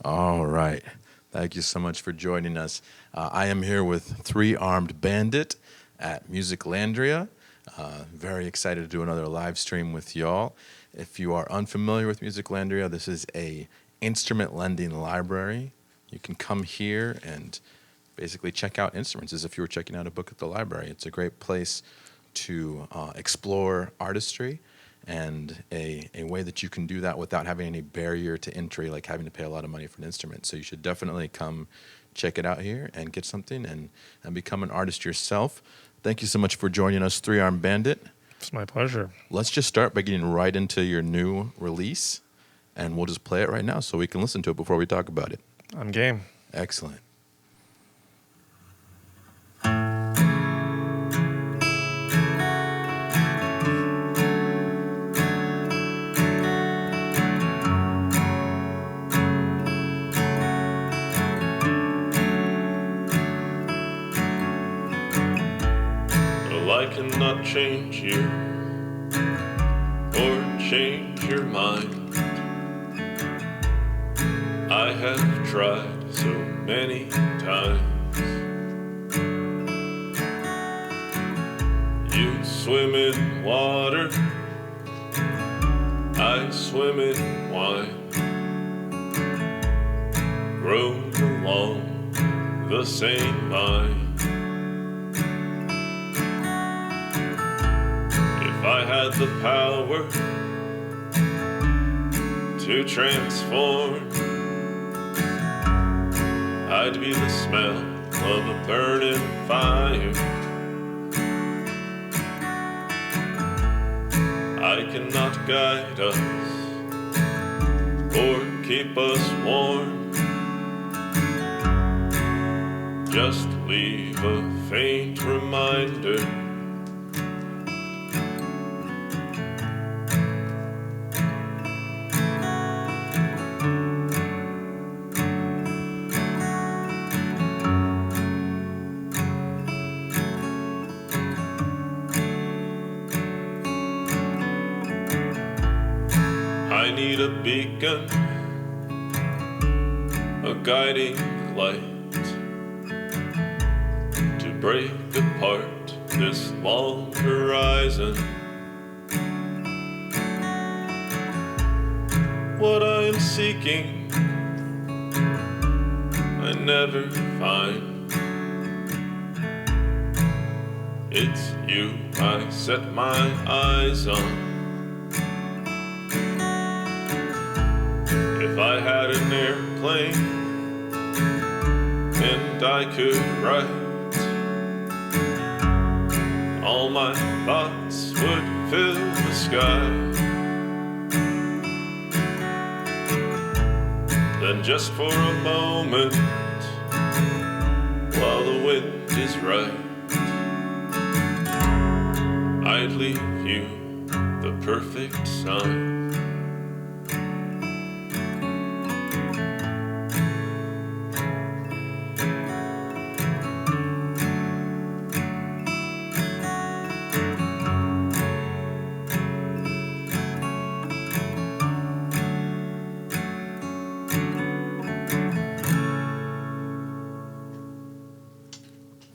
All right. Thank you so much for joining us. I am here with Three-Armed Bandit at MusicLandria. Very excited to do another live stream with y'all. If you are unfamiliar with MusicLandria, this is a instrument lending library. You can come here and basically check out instruments as if you were checking out a book at the library. It's a great place to explore artistry and a way that you can do that without having any barrier to entry, like having to pay a lot of money for an instrument. So you should definitely come check it out here and get something and become an artist yourself. Thank you so much for joining us, Three-Armed Bandit. It's my pleasure. Let's just start by getting right into your new release, and we'll just play it right now so we can listen to it before we talk about it. I'm game. Excellent. I cannot change you or change your mind. I have tried so many times. You swim in water, I swim in wine. Grown along the same line. If I had the power to transform, I'd be the smell of a burning fire. I cannot guide us or keep us warm, just leave a faint reminder. I need a beacon, a guiding light to break apart this long horizon. What I am seeking, I never find. It's you I set my eyes on. If I had an airplane and I could write, all my thoughts would fill the sky. Then just for a moment, while the wind is right, I'd leave you the perfect sign.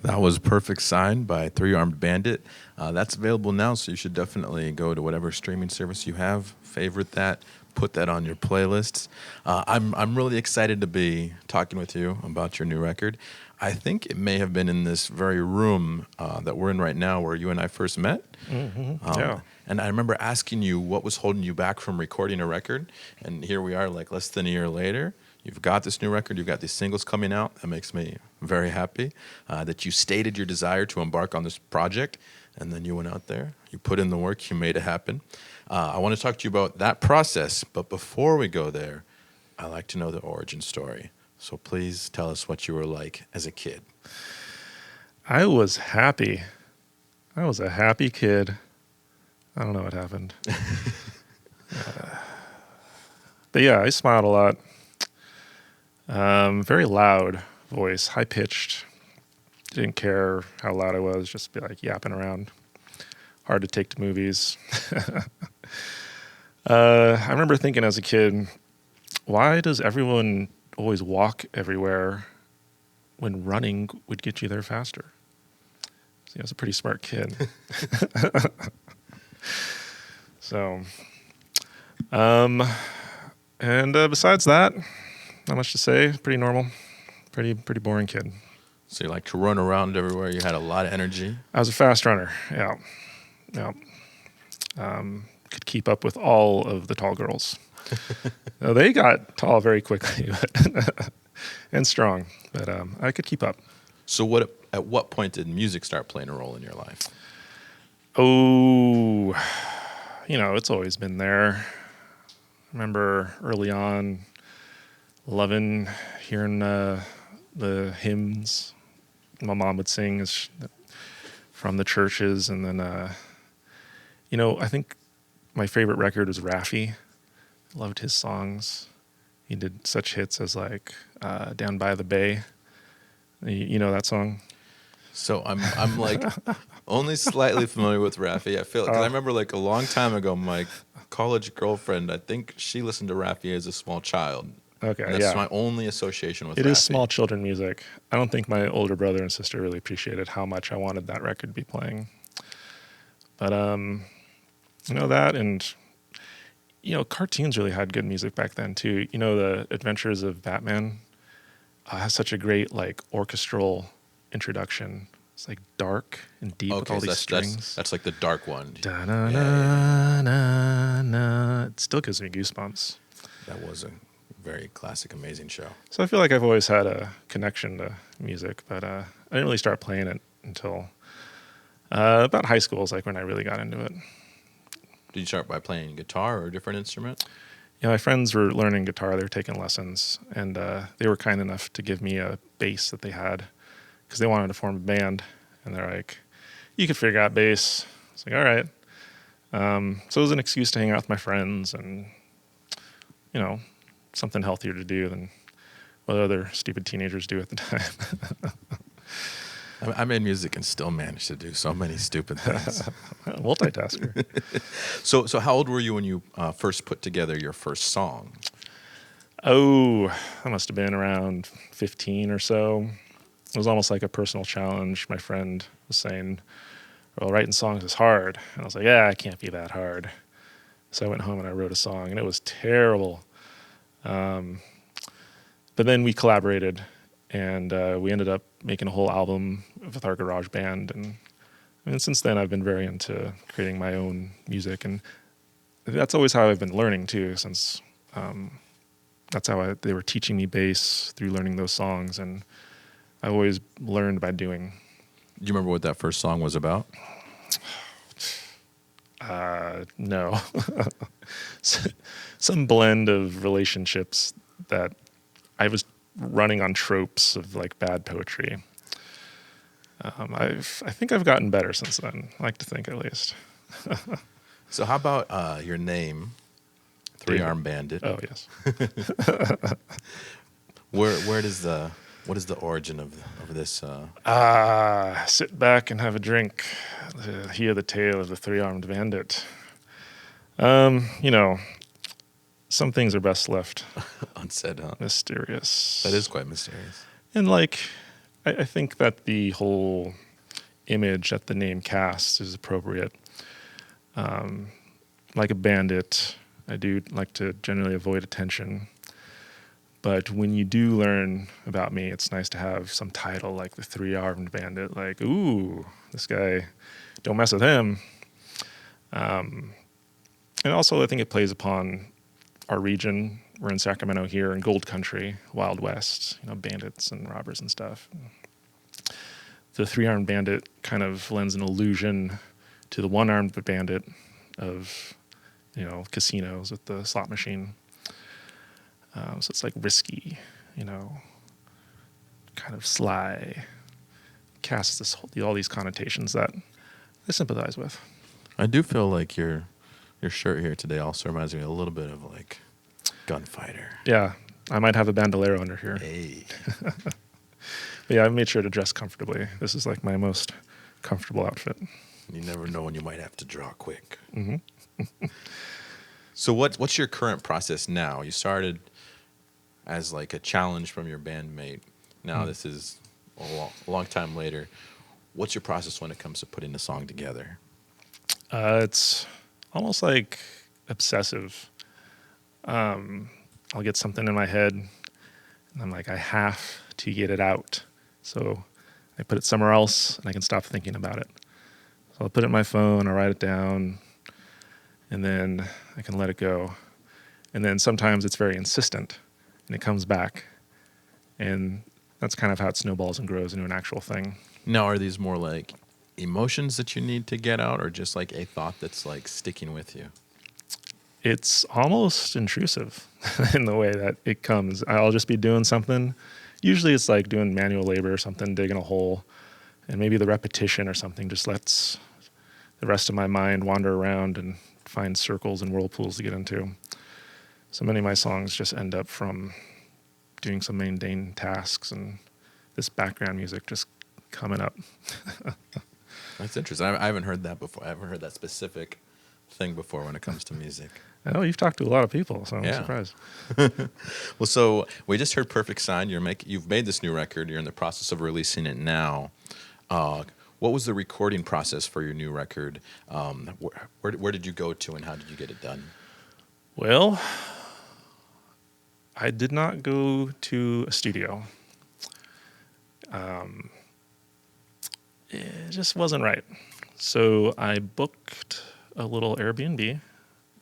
That was Perfect Sign by Three-Armed Bandit. That's available now, so you should definitely go to whatever streaming service you have, favorite that, put that on your playlists. I'm really excited to be talking with you about your new record. I think it may have been in this very room that we're in right now where you and I first met. Mm-hmm. Yeah. And I remember asking you what was holding you back from recording a record, and here we are like less than a year later. You've got this new record. You've got these singles coming out. That makes me very happy that you stated your desire to embark on this project, and then you went out there. You put in the work. You made it happen. I want to talk to you about that process, but before we go there, I like to know the origin story. So please tell us what you were like as a kid. I was happy. I was a happy kid. I don't know what happened. But yeah, I smiled a lot. Very loud voice, high pitched. Didn't care how loud I was, just be like yapping around. Hard to take to movies. I remember thinking as a kid, why always walk everywhere when running would get you there faster. So I was a pretty smart kid. So, and besides that, not much to say. Pretty normal, pretty boring kid. So you like to run around everywhere. You had a lot of energy. I was a fast runner. Yeah. Could keep up with all of the tall girls. They got tall very quickly and strong, but I could keep up. So at what point did music start playing a role in your life? Oh, it's always been there. I remember early on loving hearing the hymns my mom would sing from the churches. And then, I think my favorite record was Raffi. I loved his songs. He did such hits as like Down by the Bay. You know that song? So I'm like only slightly familiar with Raffi. I feel because I remember like a long time ago, my college girlfriend, I think she listened to Raffi as a small child. Okay, And that's my only association with It Raffi. is small children music. I don't think my older brother and sister really appreciated how much I wanted that record to be playing. But that, and cartoons really had good music back then too. The Adventures of Batman has such a great like orchestral introduction. It's like dark and deep with all these strings. That's like the dark one. Da na na na na. It still gives me goosebumps. That was a very classic, amazing show. So I feel like I've always had a connection to music, but I didn't really start playing it until about high school is like when I really got into it. Did you start by playing guitar or a different instrument? My friends were learning guitar. They were taking lessons, and they were kind enough to give me a bass that they had because they wanted to form a band. And they're like, "You could figure out bass." It's like, all right. So it was an excuse to hang out with my friends and, something healthier to do than what other stupid teenagers do at the time. I made music and still managed to do so many stupid things. Multitasker. So how old were you when you first put together your first song? Oh, I must have been around 15 or so. It was almost like a personal challenge. My friend was saying, well, writing songs is hard. And I was like, yeah, it can't be that hard. So I went home and I wrote a song, and it was terrible. But then we collaborated, and we ended up making a whole album with our garage band. And since then, I've been very into creating my own music. And that's always how I've been learning, too, since that's how they were teaching me bass through learning those songs. And I always learned by doing. Do you remember what that first song was about? No. Some blend of relationships that I was running on tropes of like bad poetry. I think I've gotten better since then. I like to think, at least. So how about your name, Three-Armed Bandit? Oh, yes. What is the origin of this? Sit back and have a drink. Hear the tale of the Three-Armed Bandit. Some things are best left Unsaid, huh? mysterious. That is quite mysterious. And I think that the whole image that the name casts is appropriate. Like a bandit, I do like to generally avoid attention. But when you do learn about me, it's nice to have some title like the Three-Armed Bandit. Like, ooh, this guy, don't mess with him. And also, I think it plays upon our region. We're in Sacramento here, in Gold Country, Wild West, bandits and robbers and stuff. The Three-Armed Bandit kind of lends an illusion to the One-Armed Bandit of, casinos with the slot machine. So it's like risky, kind of sly, casts all these connotations that I sympathize with. I do feel like your shirt here today also reminds me a little bit of like gunfighter. Yeah, I might have a bandolero under here. Hey. But yeah, I made sure to dress comfortably. This is like my most comfortable outfit. You never know when you might have to draw quick. Mm-hmm. So what's your current process now? You started as like a challenge from your bandmate. Now this is a long time later. What's your process when it comes to putting a song together? It's almost like obsessive. I'll get something in my head, and I'm like, I have to get it out. So I put it somewhere else, and I can stop thinking about it. So I'll put it in my phone, I'll write it down, and then I can let it go. And then sometimes it's very insistent, and it comes back. And that's kind of how it snowballs and grows into an actual thing. Now, are these more like emotions that you need to get out, or just like a thought that's like sticking with you? It's almost intrusive in the way that it comes. I'll just be doing something. Usually it's like doing manual labor or something, digging a hole, and maybe the repetition or something just lets the rest of my mind wander around and find circles and whirlpools to get into. So many of my songs just end up from doing some mundane tasks and this background music just coming up. That's interesting. I haven't heard that before. I haven't heard that specific thing before when it comes to music. I know you've talked to a lot of people, so I'm Yeah. surprised. Well, so we just heard Perfect Sign. You've made this new record. You're in the process of releasing it now. What was the recording process for your new record? Where did you go to, and how did you get it done? Well, I did not go to a studio. It just wasn't right. So I booked a little Airbnb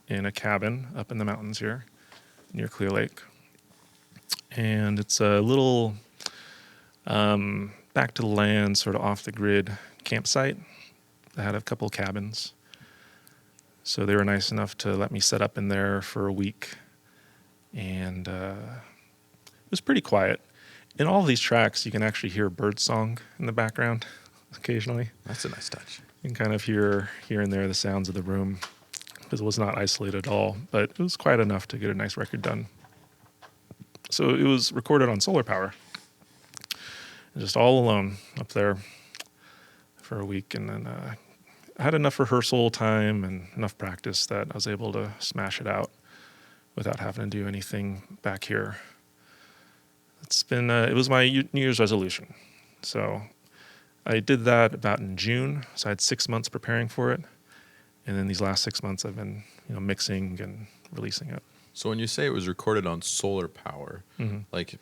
in a cabin up in the mountains here near Clear Lake. And it's a little back to the land, sort of off the grid campsite. I had a couple cabins. So they were nice enough to let me set up in there for a week. And it was pretty quiet. In all of these tracks, you can actually hear birdsong in the background occasionally. That's a nice touch. You can kind of hear here and there the sounds of the room, because it was not isolated at all, but it was quiet enough to get a nice record done. So it was recorded on solar power, and just all alone up there for a week. And then I had enough rehearsal time and enough practice that I was able to smash it out without having to do anything back here. It was my New Year's resolution. So I did that about in June. So I had 6 months preparing for it. And then these last 6 months I've been, mixing and releasing it. So when you say it was recorded on solar power, like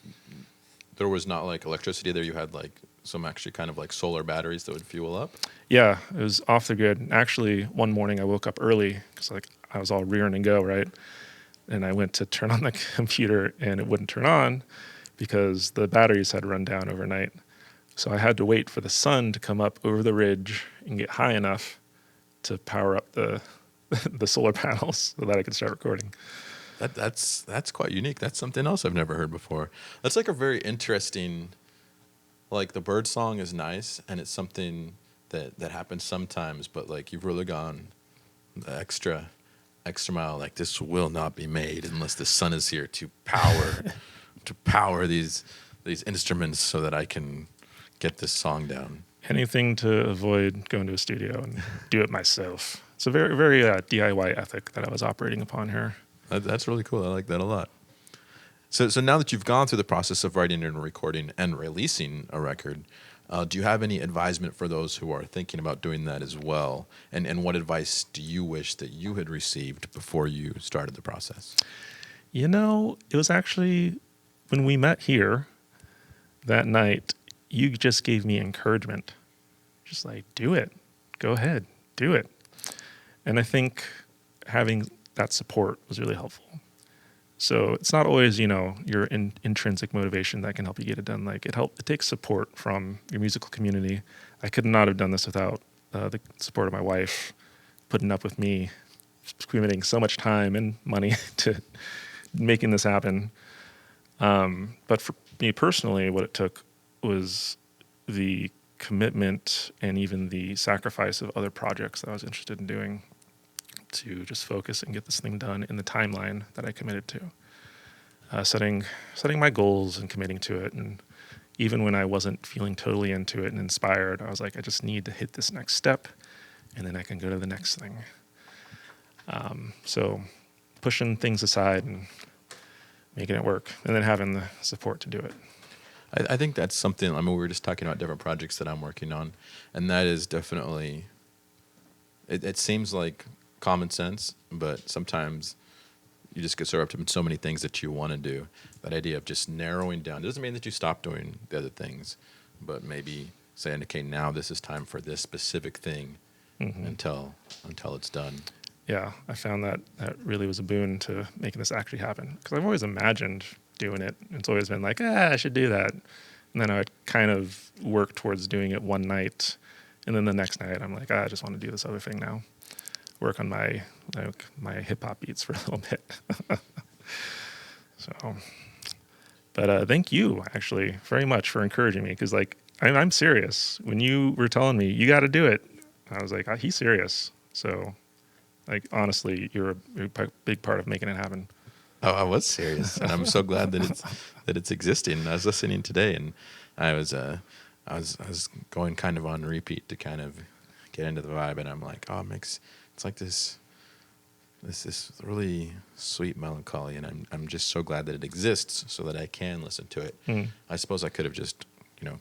there was not like electricity there, you had like some actually kind of like solar batteries that would fuel up? Yeah, it was off the grid. Actually, one morning I woke up early because I was all rearing and go, right? And I went to turn on the computer and it wouldn't turn on because the batteries had run down overnight. So I had to wait for the sun to come up over the ridge and get high enough to power up the the solar panels so that I could start recording. That's quite unique. That's something else I've never heard before. That's like a very interesting, like the bird song is nice and it's something that happens sometimes, but like you've really gone the extra mile. Like this will not be made unless the sun is here to power these instruments so that I can get this song down. Anything to avoid going to a studio and do it myself. It's a very, very DIY ethic that I was operating upon here. That's really cool. I like that a lot. So now that you've gone through the process of writing and recording and releasing a record, do you have any advisement for those who are thinking about doing that as well? And what advice do you wish that you had received before you started the process? It was actually when we met here that night, you just gave me encouragement. Just like, do it. Go ahead. Do it. And I think having that support was really helpful. So it's not always, your intrinsic motivation that can help you get it done. Like it takes support from your musical community. I could not have done this without the support of my wife, putting up with me, committing so much time and money to making this happen. But for me personally, what it took was the commitment and even the sacrifice of other projects that I was interested in doing to just focus and get this thing done in the timeline that I committed to. Setting my goals and committing to it. And even when I wasn't feeling totally into it and inspired, I was like, I just need to hit this next step and then I can go to the next thing. So pushing things aside and making it work, and then having the support to do it. I think that's something. I mean, we were just talking about different projects that I'm working on, and that is definitely. It seems like common sense, but sometimes you just get swept up in so many things that you want to do. That idea of just narrowing down, it doesn't mean that you stop doing the other things, but maybe saying, okay, now this is time for this specific thing until it's done. Yeah, I found that really was a boon to making this actually happen, because I've always imagined doing it. It's always been like, I should do that. And then I would kind of work towards doing it one night. And then the next night I'm like, I just want to do this other thing now. Work on my hip hop beats for a little bit. So, but thank you actually very much for encouraging me, because like I'm serious. When you were telling me you got to do it, I was like, he's serious. So, like honestly, you're a big part of making it happen. Oh, I was serious, and I'm so glad that it's existing. I was listening today, and I was going kind of on repeat to kind of get into the vibe, and I'm like, oh, it's like this really sweet melancholy, and I'm just so glad that it exists so that I can listen to it. I suppose I could have just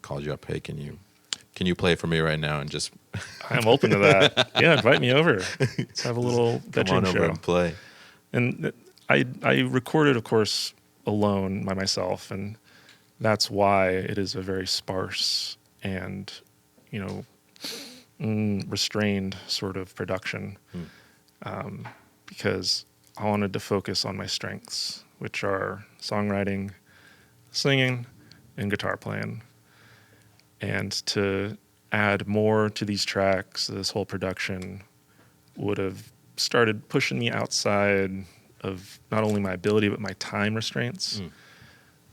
called you up, hey, can you play for me right now, and just I'm open to that. Yeah, invite me over. Let's have a little come veteran on over show. and play. And I recorded, of course, alone by myself, and that's why it is a very sparse and restrained sort of production, because I wanted to focus on my strengths, which are songwriting, singing, and guitar playing. And to add more to these tracks, this whole production would have started pushing me outside of not only my ability, but my time restraints.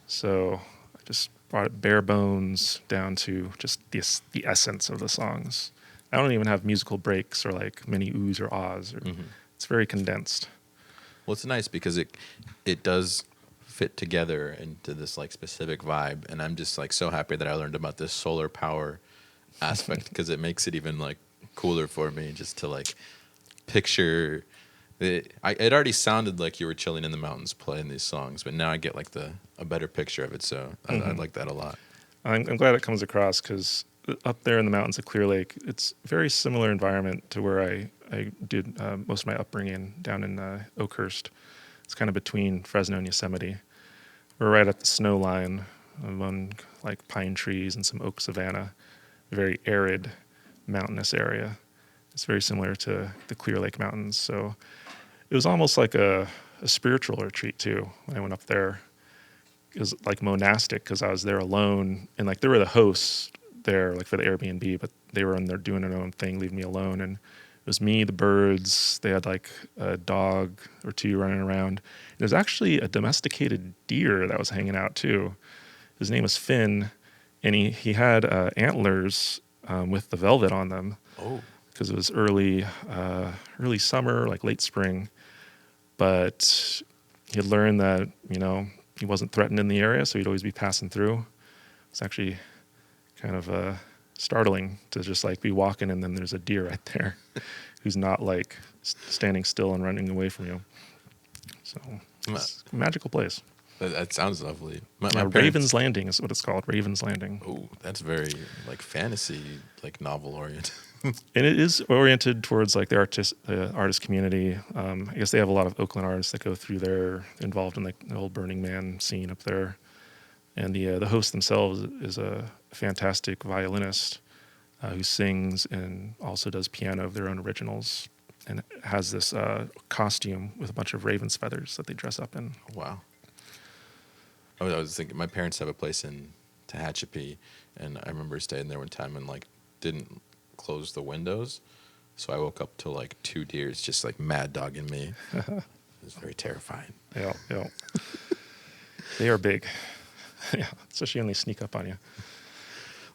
So I just brought it bare bones down to just the essence of the songs. I don't even have musical breaks or like many oohs or ahs. It's very condensed. Well, it's nice because it does fit together into this like specific vibe, and I'm just like so happy that I learned about this solar power aspect, because it makes it even like cooler for me just to like picture it. It already sounded like you were chilling in the mountains playing these songs, but now I get like a better picture of it, so I like that a lot. I'm glad it comes across, because up there in the mountains of Clear Lake, it's a very similar environment to where I did most of my upbringing down in Oakhurst. It's kind of between Fresno and Yosemite. We're right at the snow line among like pine trees and some oak savanna, a very arid mountainous area. It's very similar to the Clear Lake Mountains. So it was almost like a spiritual retreat too. When I went up there, it was like monastic, because I was there alone, and like there were the hosts there like for the Airbnb, but they were in there doing their own thing, leaving me alone. And it was me, the birds. They had like a dog or two running around. There's actually a domesticated deer that was hanging out too. His name was Finn, and he had antlers with the velvet on them. Oh, because it was early summer, like late spring. But he had learned that he wasn't threatened in the area, so he'd always be passing through. It's actually kind of startling to just like be walking, and then there's a deer right there who's not like standing still and running away from you. So it's a magical place. That sounds lovely. My Raven's Landing is what it's called. Raven's Landing. Oh, that's very like fantasy, like novel oriented. And it is oriented towards like the artist community. I guess they have a lot of Oakland artists that go through there, involved in like the old Burning Man scene up there. And the host themselves is a fantastic violinist who sings and also does piano of their own originals, and has this costume with a bunch of raven's feathers that they dress up in. Wow. I was thinking, my parents have a place in Tehachapi, and I remember staying there one time and like didn't close the windows, so I woke up to like two deers just like mad dogging me. It was very terrifying. Yeah. They are big. Yeah, especially when they sneak up on you.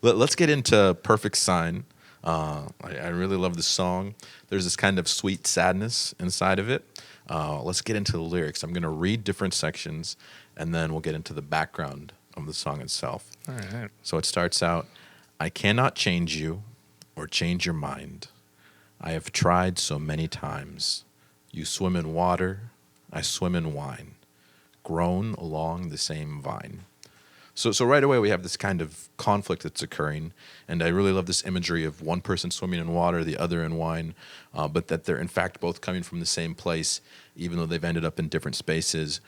Let's get into Perfect Sign. I really love this song. There's this kind of sweet sadness inside of it. Let's get into the lyrics. I'm going to read different sections, and then we'll get into the background of the song itself. All right. So it starts out, I cannot change you or change your mind. I have tried so many times. You swim in water, I swim in wine. grown along the same vine. So right away we have this kind of conflict that's occurring, and I really love this imagery of one person swimming in water, the other in wine, but that they're in fact both coming from the same place, even though they've ended up in different spaces.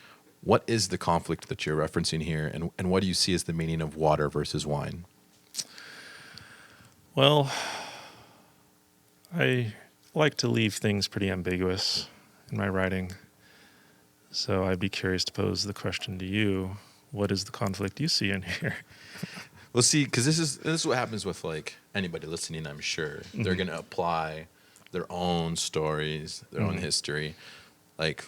What is the conflict that you're referencing here, and what do you see as the meaning of water versus wine? Well, I like to leave things pretty ambiguous in my writing. So I'd be curious to pose the question to you. What is the conflict you see in here? Well, see, because this is what happens with like anybody listening. I'm sure they're going to apply their own stories, their own history. Like,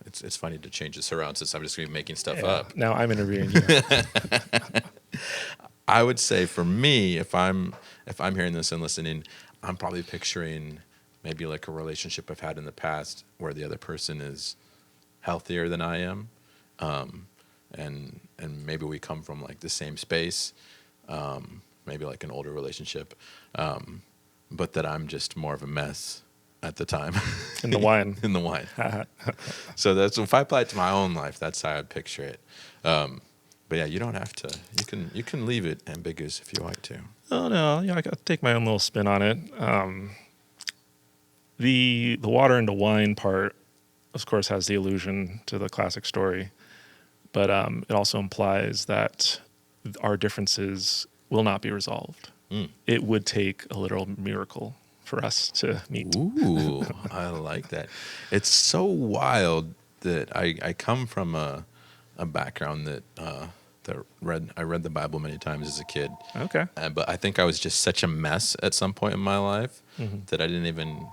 it's funny to change this around since I'm just going to be making stuff up. Now I'm interviewing you. I would say for me, if I'm hearing this and listening, I'm probably picturing maybe like a relationship I've had in the past where the other person is healthier than I am, and maybe we come from like the same space, maybe like an older relationship, but that I'm just more of a mess at the time. In the wine. In the wine. So that's, if I apply it to my own life, that's how I'd picture it. But yeah, you don't have to. You can leave it ambiguous if you like to. Oh no, I got to take my own little spin on it. The water into wine part, of course, has the allusion to the classic story, but it also implies that our differences will not be resolved. It would take a literal miracle for us to meet. Ooh, I like that. It's so wild that I come from a background that I read the Bible many times as a kid. Okay. But I think I was just such a mess at some point in my life that I didn't even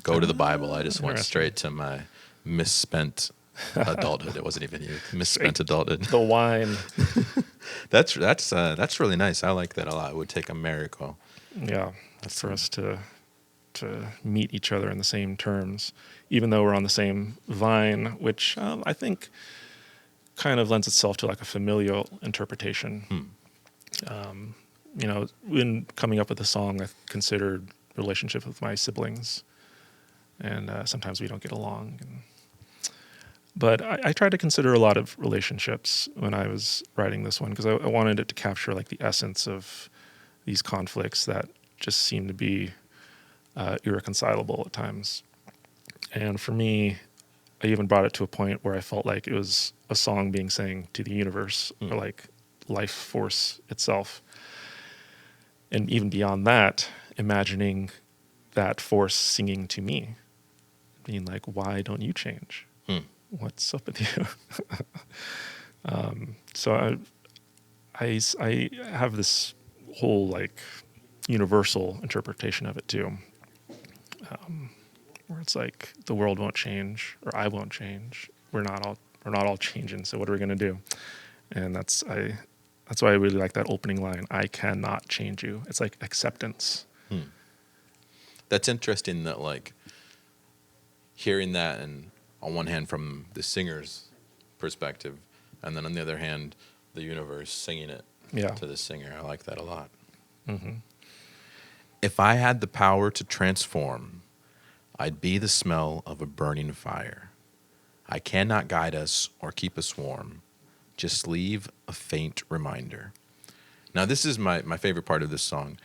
go to the Bible. I just went straight to my misspent adulthood. It wasn't even youth. Misspent adulthood. The wine. That's really nice. I like that a lot. It would take a miracle. Yeah, for us to meet each other in the same terms, even though we're on the same vine, which I think kind of lends itself to like a familial interpretation. When coming up with a song, I considered relationship with my siblings, and sometimes we don't get along. But I tried to consider a lot of relationships when I was writing this one because I wanted it to capture like the essence of these conflicts that just seem to be irreconcilable at times. And for me, I even brought it to a point where I felt like it was a song being sang to the universe or like life force itself. And even beyond that, imagining that force singing to me, being like, why don't you change? What's up with you? So I have this whole like universal interpretation of it too, where it's like the world won't change or I won't change. We're not all changing. So what are we gonna do? And that's why I really like that opening line. I cannot change you. It's like acceptance. That's interesting that like hearing that, and on one hand from the singer's perspective, and then on the other hand, the universe singing it to the singer. I like that a lot. If I had the power to transform, I'd be the smell of a burning fire. I cannot guide us or keep us warm. Just leave a faint reminder. Now, this is my favorite part of this song.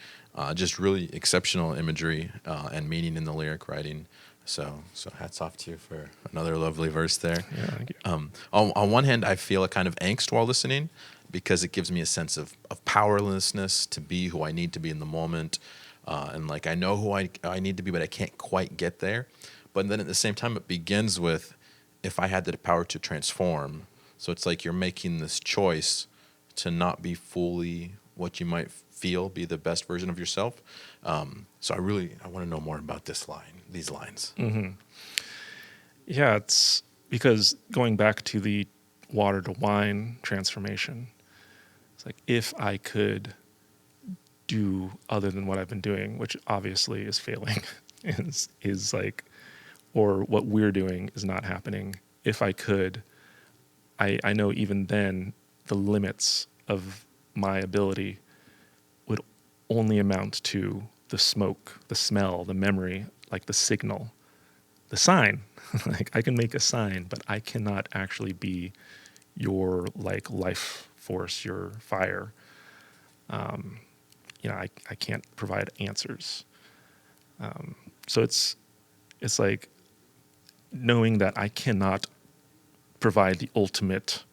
Just really exceptional imagery and meaning in the lyric writing. So hats off to you for another lovely verse there. Yeah, thank you. On one hand, I feel a kind of angst while listening because it gives me a sense of powerlessness to be who I need to be in the moment. And like I know who I need to be, but I can't quite get there. But then at the same time, it begins with, if I had the power to transform. So it's like you're making this choice to not be fully what you might feel, be the best version of yourself. So I want to know more about these lines. Yeah, it's because going back to the water to wine transformation, it's like if I could do other than what I've been doing, which obviously is failing, is like, or what we're doing is not happening. If I could, I know even then the limits of my ability would only amount to the smoke, the smell, the memory, like the signal the sign. Like I can make a sign, but I cannot actually be your like life force, your fire. I can't provide answers. So it's like knowing that I cannot provide the ultimate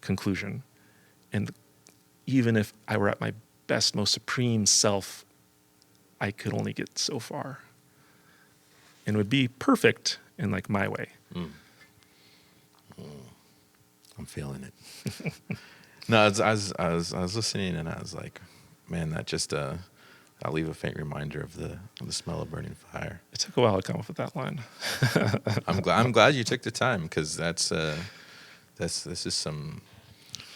conclusion. And even if I were at my best, most supreme self, I could only get so far. And would be perfect in like my way. I'm feeling it. No, I was listening and I was like, man, that just I'll leave a faint reminder of the smell of burning fire. It took a while to come up with that line. I'm glad you took the time, because these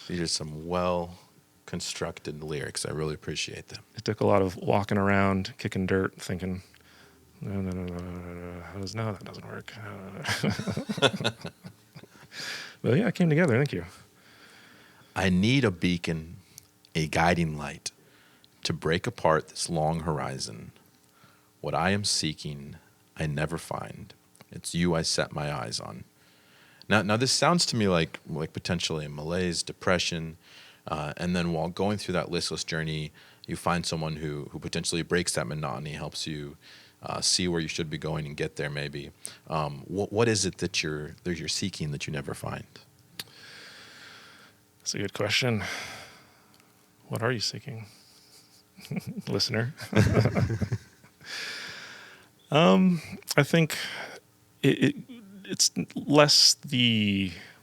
are some well constructed lyrics. I really appreciate them. It took a lot of walking around, kicking dirt, thinking, no, that doesn't work. But yeah, it came together. Thank you. I need a beacon, a guiding light, to break apart this long horizon. What I am seeking, I never find. It's you I set my eyes on. Now this sounds to me like potentially a malaise, depression, and then while going through that listless journey, you find someone who potentially breaks that monotony, helps you see where you should be going and get there. Maybe what is it that you're seeking that you never find? That's a good question. What are you seeking, listener? I think it's less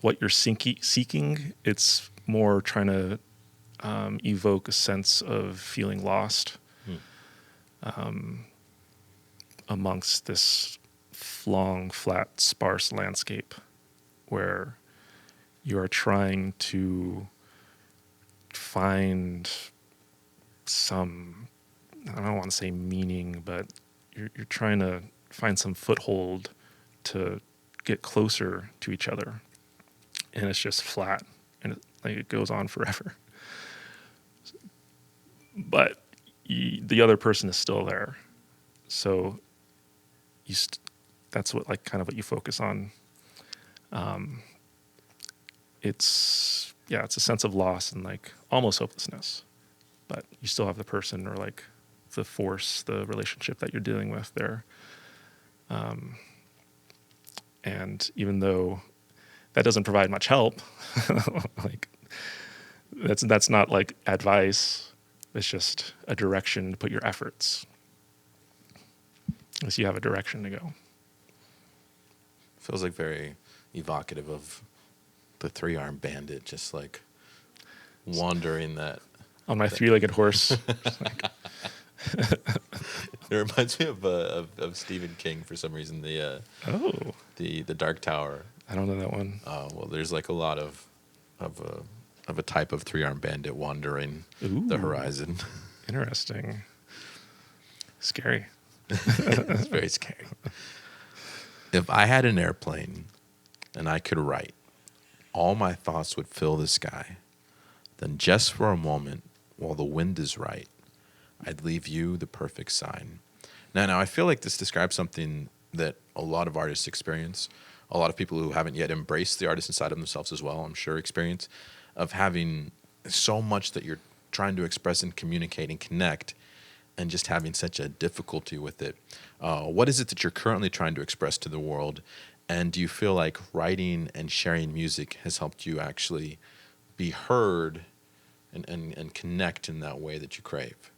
what you're seeking. It's more trying to evoke a sense of feeling lost amongst this long, flat, sparse landscape where you are trying to find some, I don't want to say meaning, but you're trying to find some foothold to get closer to each other. And it's just flat, and it goes on forever. But the other person is still there. So that's what what you focus on. It's a sense of loss and almost hopelessness, but you still have the person or the force, the relationship that you're dealing with there. And even though that doesn't provide much help, that's not advice. It's just a direction to put your efforts. Unless you have a direction to go. Feels very evocative of the three-armed bandit, just wandering that on my three-legged horse. It reminds me of Stephen King for some reason. The Dark Tower. I don't know that one. Well, there's a lot of a type of three-armed bandit wandering the horizon. Interesting. Scary. It's very scary. If I had an airplane and I could write, all my thoughts would fill the sky. Then just for a moment, while the wind is right, I'd leave you the perfect sign. Now I feel like this describes something that a lot of artists experience. A lot of people who haven't yet embraced the artist inside of themselves as well, I'm sure, experience of having so much that you're trying to express and communicate and connect, and just having such a difficulty with it. What is it that you're currently trying to express to the world? And do you feel like writing and sharing music has helped you actually be heard and connect in that way that you crave?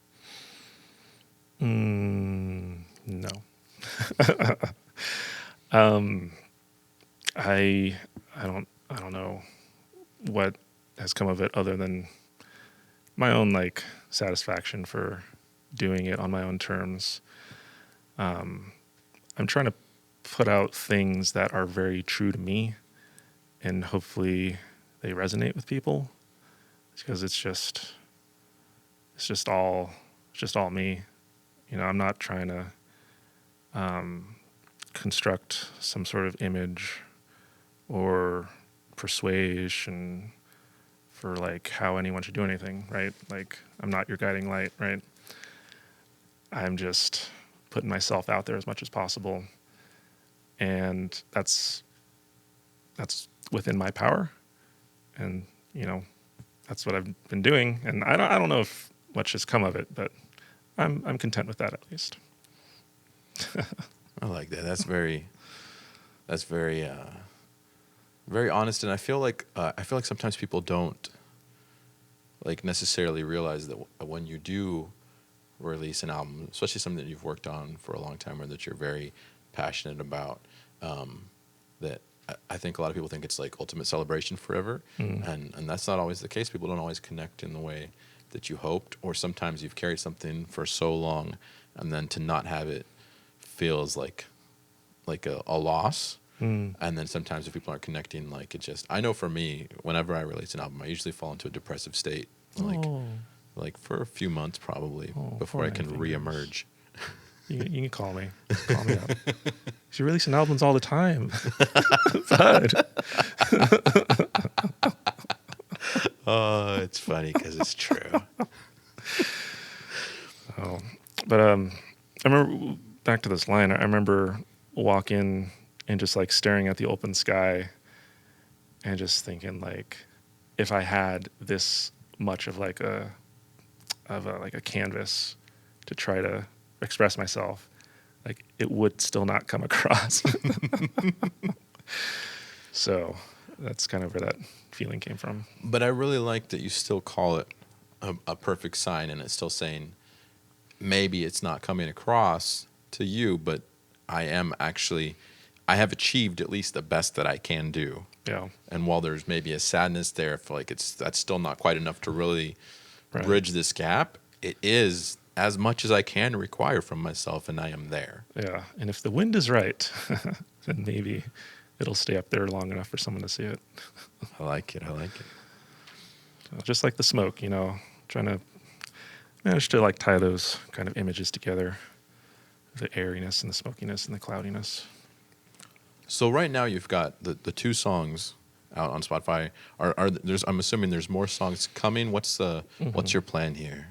No. I don't know what has come of it other than my own satisfaction for doing it on my own terms. I'm trying to put out things that are very true to me, and hopefully they resonate with people, because it's just all me. I'm not trying to construct some sort of image or persuasion for how anyone should do anything, right? I'm not your guiding light, right? I'm just putting myself out there as much as possible. and that's within my power, and that's what I've been doing, and I don't know if much has come of it, but I'm content with that at least. I like that. That's very very honest, and I feel like sometimes people don't like necessarily realize that when you do release an album, especially something that you've worked on for a long time or that you're very passionate about, that I think a lot of people think it's like ultimate celebration forever, and that's not always the case. People don't always connect in the way that you hoped, or sometimes you've carried something for so long, and then to not have it feels like a loss. And then sometimes if people aren't connecting, like it just, I know for me, whenever I release an album, I usually fall into a depressive state, like for a few months probably before I can reemerge. You can call me. Call me up. You're releasing albums all the time. Bud. Oh, it's funny because it's true. But I remember, back to this line, I remember walking and just like staring at the open sky and just thinking, like, if I had this much of like a canvas to try to express myself, like it would still not come across. So that's kind of where that feeling came from. But I really like that you still call it a perfect sign, and it's still saying maybe it's not coming across to you, but I have achieved at least the best that I can do. Yeah. And while there's maybe a sadness there, I feel like that's still not quite enough to really bridge this gap. It is as much as I can require from myself, and I am there. Yeah. And if the wind is right, then maybe it'll stay up there long enough for someone to see it. I like it. Just like the smoke, trying to manage to like tie those kind of images together, the airiness and the smokiness and the cloudiness. So right now you've got the two songs out on Spotify. I'm assuming there's more songs coming. What's your plan here?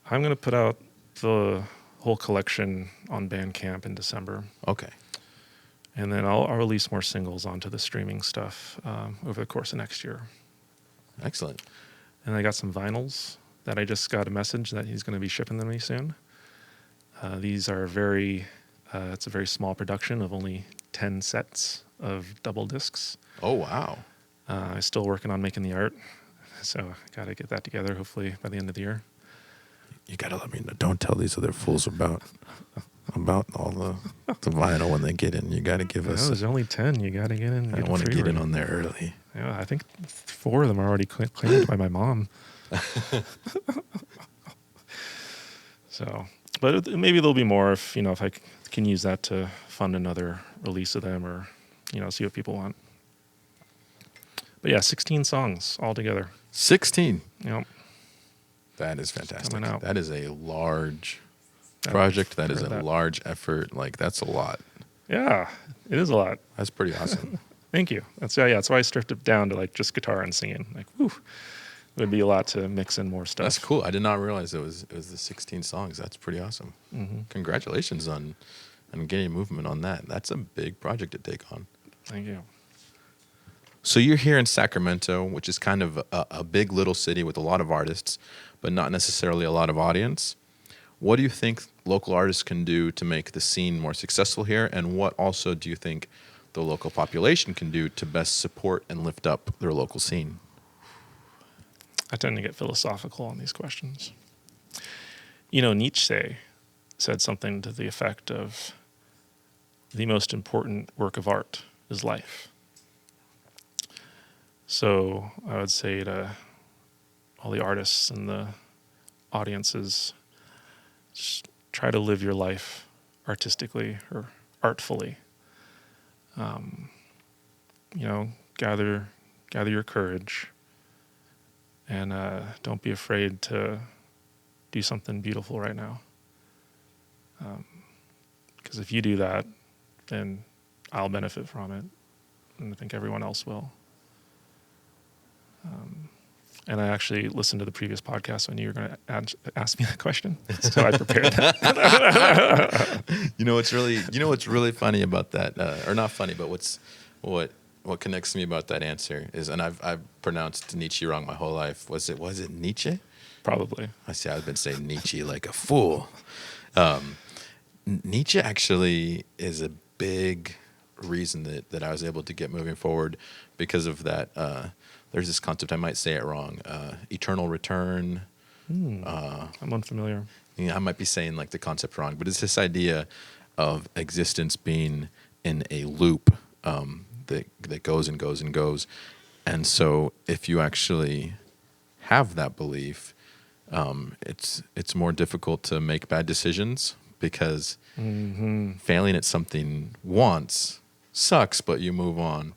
I'm going to put out the whole collection on Bandcamp in December. Okay. And then I'll release more singles onto the streaming stuff over the course of next year. Excellent. And I got some vinyls that I just got a message that he's going to be shipping them to me soon. These are it's a very small production of only 10 sets of double discs. Oh, wow. I'm still working on making the art, so I got to get that together hopefully by the end of the year. You got to let me know. Don't tell these other fools about all the vinyl when they get in. You got to give us. There's only 10. You got to get in. I want to get in on there early. Yeah, I think 4 of them are already claimed by my mom. So, but maybe there'll be more if I can use that to fund another release of them, or see what people want. But yeah, 16 songs altogether. 16. Yep. That is fantastic. Coming out. That is a large project. That is a that. large effort. Like, that's a lot. Yeah, it is a lot. That's pretty awesome. Thank you. That's why I stripped it down to like just guitar and singing. Like, whew, it would be a lot to mix in more stuff. That's cool. I did not realize it was the 16 songs. That's pretty awesome. Mm-hmm. Congratulations on getting movement on that. That's a big project to take on. Thank you. So you're here in Sacramento, which is kind of a big little city with a lot of artists, but not necessarily a lot of audience. What do you think local artists can do to make the scene more successful here? And what also do you think the local population can do to best support and lift up their local scene? I tend to get philosophical on these questions. Nietzsche said something to the effect of, the most important work of art is life. So I would say to all the artists and the audiences, just try to live your life artistically or artfully. Gather your courage, and don't be afraid to do something beautiful right now. Because if you do that, then I'll benefit from it, and I think everyone else will. And I actually listened to the previous podcast when you were going to ask me that question, so I prepared that. You know what's really funny about that, or not funny, but what connects me about that answer is, and I've pronounced Nietzsche wrong my whole life. Was it Nietzsche? Probably. I've been saying Nietzsche like a fool. Nietzsche actually is a big reason that I was able to get moving forward because of that. There's this concept, I might say it wrong, eternal return. I'm unfamiliar. I might be saying like the concept wrong, but it's this idea of existence being in a loop that goes and goes and goes. And so if you actually have that belief, it's more difficult to make bad decisions because failing at something once sucks, but you move on.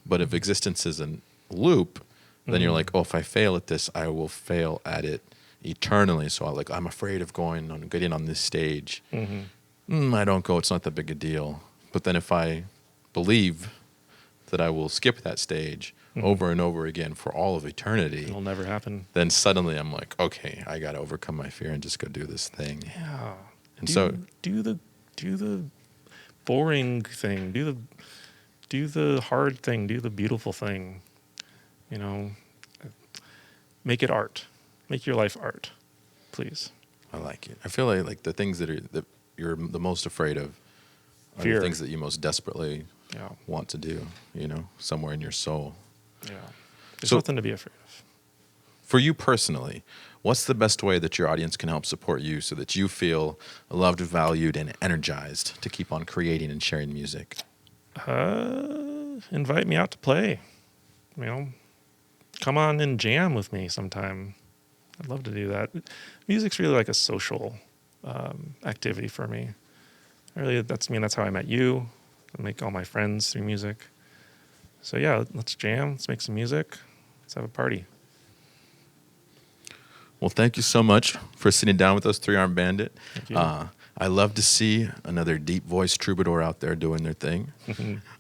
But if existence is a loop, then you're like, oh, if I fail at this, I will fail at it eternally. So I'm afraid of getting on this stage. I don't go, it's not that big a deal. But then if I believe that I will skip that stage over and over again for all of eternity, It'll never happen. then suddenly I'm like, okay, I got to overcome my fear and just go do this thing. Yeah. And do the boring thing. Do the hard thing. Do the beautiful thing. You know, make it art. Make your life art, please. I like it. I feel like the things that you're the most afraid of are Fear. the things that you most desperately Yeah. want to do, somewhere in your soul. Yeah. There's So- nothing to be afraid of. For you personally, what's the best way that your audience can help support you so that you feel loved, valued, and energized to keep on creating and sharing music? Invite me out to play. Come on and jam with me sometime. I'd love to do that. Music's really like a social activity for me. That's how I met you. I make all my friends through music. So yeah, let's jam. Let's make some music. Let's have a party. Well, thank you so much for sitting down with us, Three Armed Bandit. Thank you. I love to see another deep voice troubadour out there doing their thing.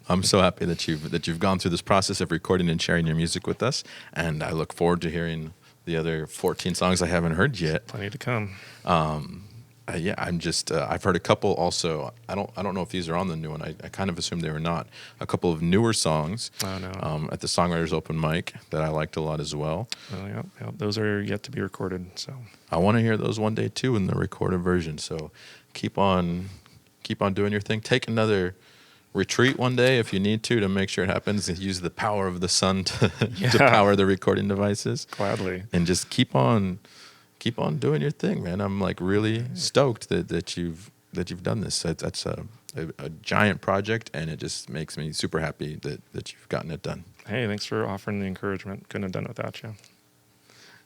I'm so happy that you've gone through this process of recording and sharing your music with us, and I look forward to hearing the other 14 songs I haven't heard yet. Plenty to come. I'm just I've heard a couple also. I don't know if these are on the new one. I kind of assumed they were not. A couple of newer songs Oh, no. at the Songwriters Open Mic that I liked a lot as well. Yeah, those are yet to be recorded. So I want to hear those one day too in the recorded version. So keep on doing your thing. Take another retreat one day if you need to make sure it happens, and use the power of the sun to power the recording devices. gladly. And just keep on doing your thing, man. I'm like really stoked that you've done this. That's a giant project, and it just makes me super happy that you've gotten it done. Hey, thanks for offering the encouragement. Couldn't have done it without you.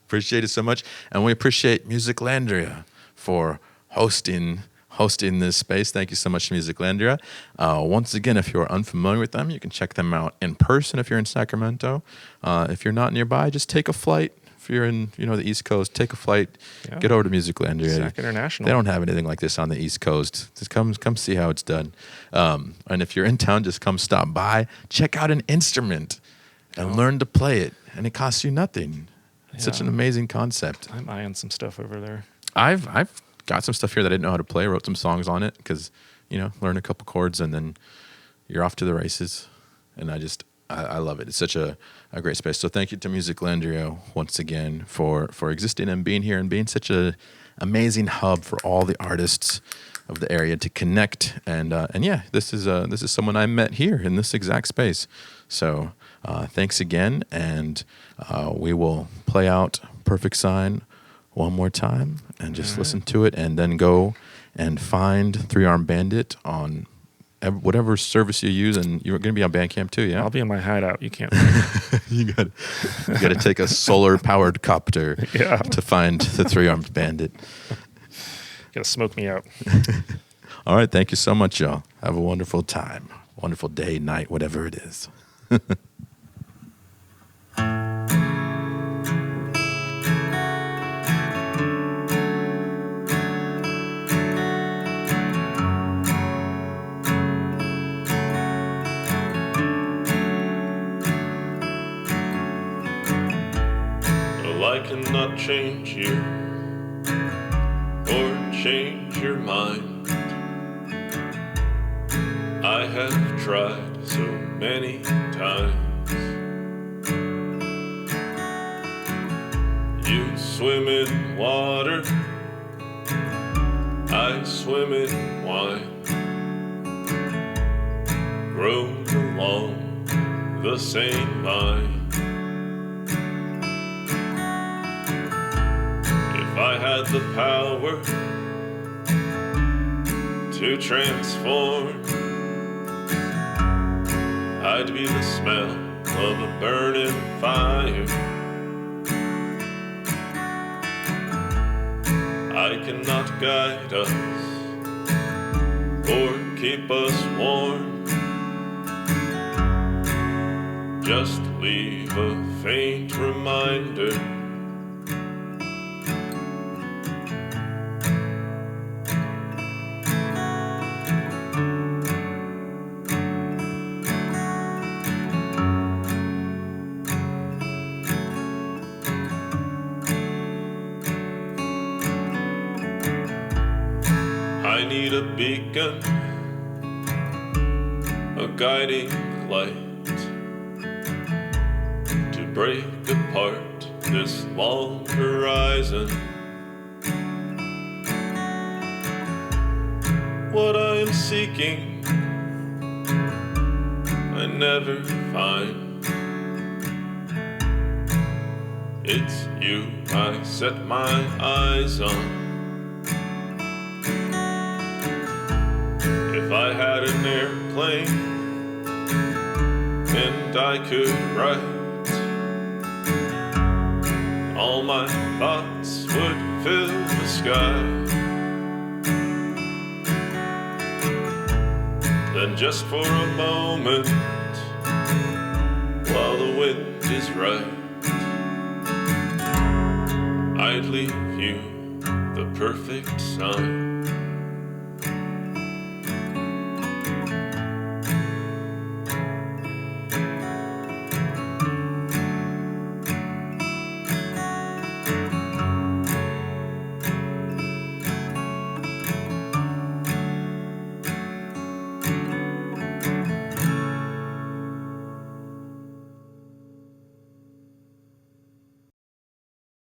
Appreciate it so much, and we appreciate MusicLandria for hosting this space. Thank you so much, MusicLandria. Once again, if you're unfamiliar with them, you can check them out in person if you're in Sacramento. If you're not nearby, just take a flight. If you're in the East Coast, take a flight, get over to MusicLandria. Sac International. They don't have anything like this on the East Coast. Just come see how it's done. And if you're in town, just come stop by, check out an instrument, and learn to play it. And it costs you nothing. It's such an amazing concept. I'm eyeing some stuff over there. I've got some stuff here that I didn't know how to play. Wrote some songs on it because, learn a couple chords and then you're off to the races. And I love it. It's such a great space. So thank you to MusicLandria once again for existing and being here and being such a amazing hub for all the artists of the area to connect. And this is someone I met here in this exact space. So thanks again, and we will play out Perfect Sign one more time and just listen to it, and then go and find Three Armed Bandit on whatever service you use. And you're going to be on Bandcamp too, yeah? I'll be in my hideout. You can't. you got to take a solar powered copter to find the Three Armed Bandit. Got to smoke me out. All right, thank you so much, y'all. Have a wonderful time, wonderful day, night, whatever it is. I cannot change you or change your mind. I have tried so many times. You swim in water, I swim in wine, grown along the same vine. If I had the power to transform, I'd be the smell of a burning fire. I cannot guide us or keep us warm, just leave a faint reminder. I need a beacon, a guiding light, to break apart this long horizon. What I am seeking, I never find. It's you I set my eyes on. If I had an airplane and I could write, all my thoughts would fill the sky. Then just for a moment, while the wind is right, I'd leave you the perfect sign.